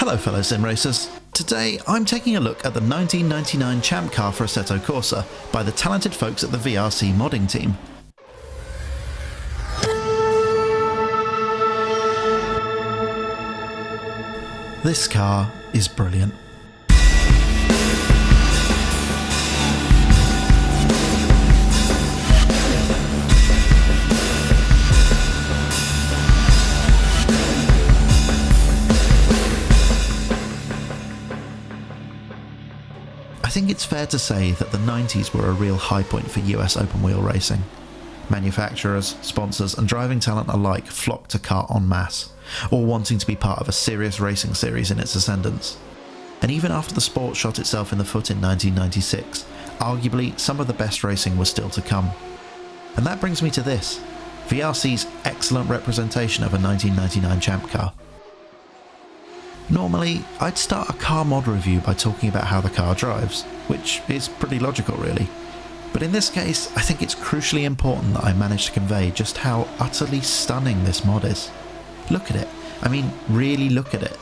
Hello fellow sim racers. Today I'm taking a look at the 1999 champ car for Assetto Corsa by the talented folks at the VRC Modding team. This car is brilliant. I think it's fair to say that the 90s were a real high point for US open wheel racing. Manufacturers, sponsors and driving talent alike flocked to kart en masse, all wanting to be part of a serious racing series in its ascendance. And even after the sport shot itself in the foot in 1996, arguably some of the best racing was still to come. And that brings me to this, VRC's excellent representation of a 1999 champ car. Normally, I'd start a car mod review by talking about how the car drives, which is pretty logical really. But in this case, I think it's crucially important that I manage to convey just how utterly stunning this mod is. Look at it. I mean, really look at it.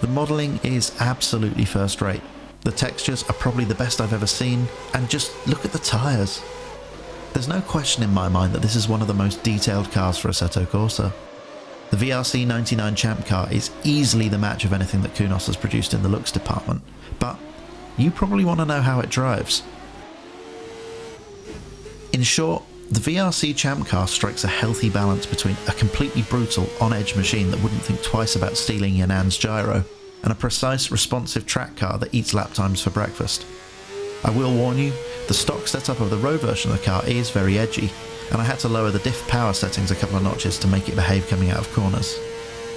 The modelling is absolutely first rate. The textures are probably the best I've ever seen, and just look at the tyres. There's no question in my mind that this is one of the most detailed cars for Assetto Corsa. The VRC 99 champ car is easily the match of anything that Kunos has produced in the looks department, but you probably want to know how it drives. In short, the VRC champ car strikes a healthy balance between a completely brutal, on-edge machine that wouldn't think twice about stealing your nan's gyro, and a precise, responsive track car that eats lap times for breakfast. I will warn you, the stock setup of the road version of the car is very edgy, and I had to lower the diff power settings a couple of notches to make it behave coming out of corners.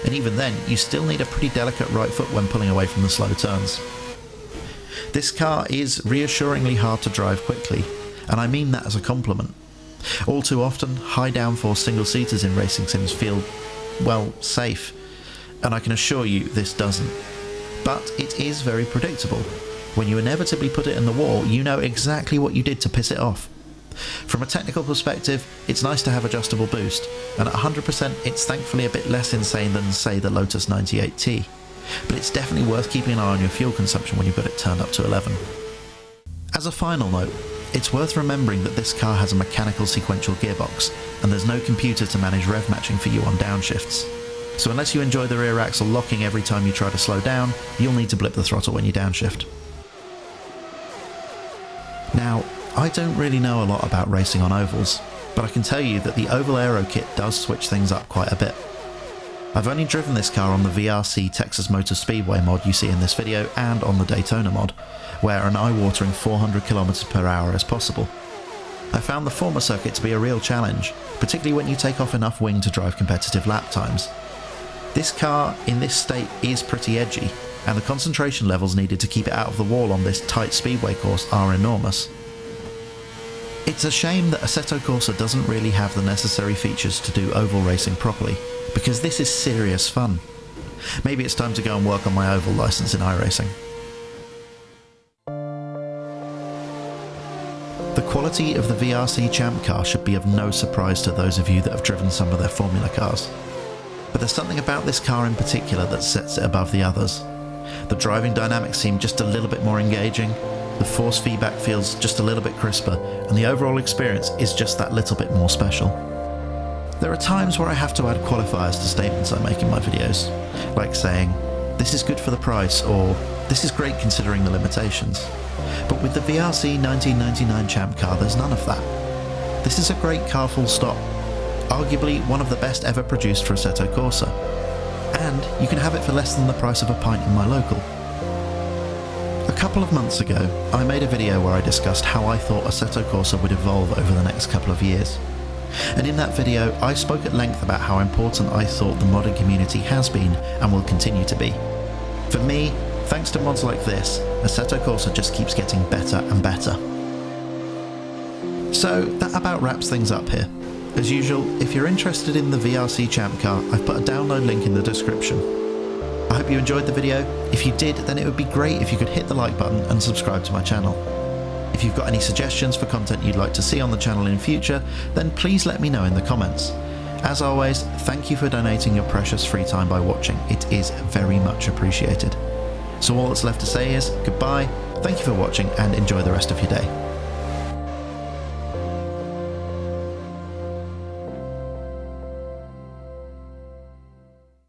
And even then, you still need a pretty delicate right foot when pulling away from the slow turns. This car is reassuringly hard to drive quickly, and I mean that as a compliment. All too often, high downforce single-seaters in racing sims feel, well, safe, and I can assure you this doesn't. But it is very predictable. When you inevitably put it in the wall, you know exactly what you did to piss it off. From a technical perspective, it's nice to have adjustable boost, and at 100% it's thankfully a bit less insane than, say, the Lotus 98T, but it's definitely worth keeping an eye on your fuel consumption when you've got it turned up to 11. As a final note, it's worth remembering that this car has a mechanical sequential gearbox, and there's no computer to manage rev matching for you on downshifts. So unless you enjoy the rear axle locking every time you try to slow down, you'll need to blip the throttle when you downshift. Now, I don't really know a lot about racing on ovals, but I can tell you that the oval aero kit does switch things up quite a bit. I've only driven this car on the VRC Texas Motor Speedway mod you see in this video and on the Daytona mod, where an eye-watering 400 km/h is possible. I found the former circuit to be a real challenge, particularly when you take off enough wing to drive competitive lap times. This car, in this state, is pretty edgy, and the concentration levels needed to keep it out of the wall on this tight speedway course are enormous. It's a shame that Assetto Corsa doesn't really have the necessary features to do oval racing properly, because this is serious fun. Maybe it's time to go and work on my oval license in iRacing. The quality of the VRC champ car should be of no surprise to those of you that have driven some of their formula cars. But there's something about this car in particular that sets it above the others. The driving dynamics seem just a little bit more engaging, the force feedback feels just a little bit crisper, and the overall experience is just that little bit more special. There are times where I have to add qualifiers to statements I make in my videos, like saying, "This is good for the price," or "This is great considering the limitations." But with the VRC 1999 champ car, there's none of that. This is a great car full stop, arguably one of the best ever produced for Assetto Corsa, and you can have it for less than the price of a pint in my local. A couple of months ago, I made a video where I discussed how I thought Assetto Corsa would evolve over the next couple of years. And in that video, I spoke at length about how important I thought the modding community has been and will continue to be. For me, thanks to mods like this, Assetto Corsa just keeps getting better and better. So that about wraps things up here. As usual, if you're interested in the VRC champ car, I've put a download link in the description. I hope you enjoyed the video. If you did, then it would be great if you could hit the like button and subscribe to my channel. If you've got any suggestions for content you'd like to see on the channel in future, then please let me know in the comments. As always, thank you for donating your precious free time by watching. It is very much appreciated. So all that's left to say is goodbye, thank you for watching, and enjoy the rest of your day.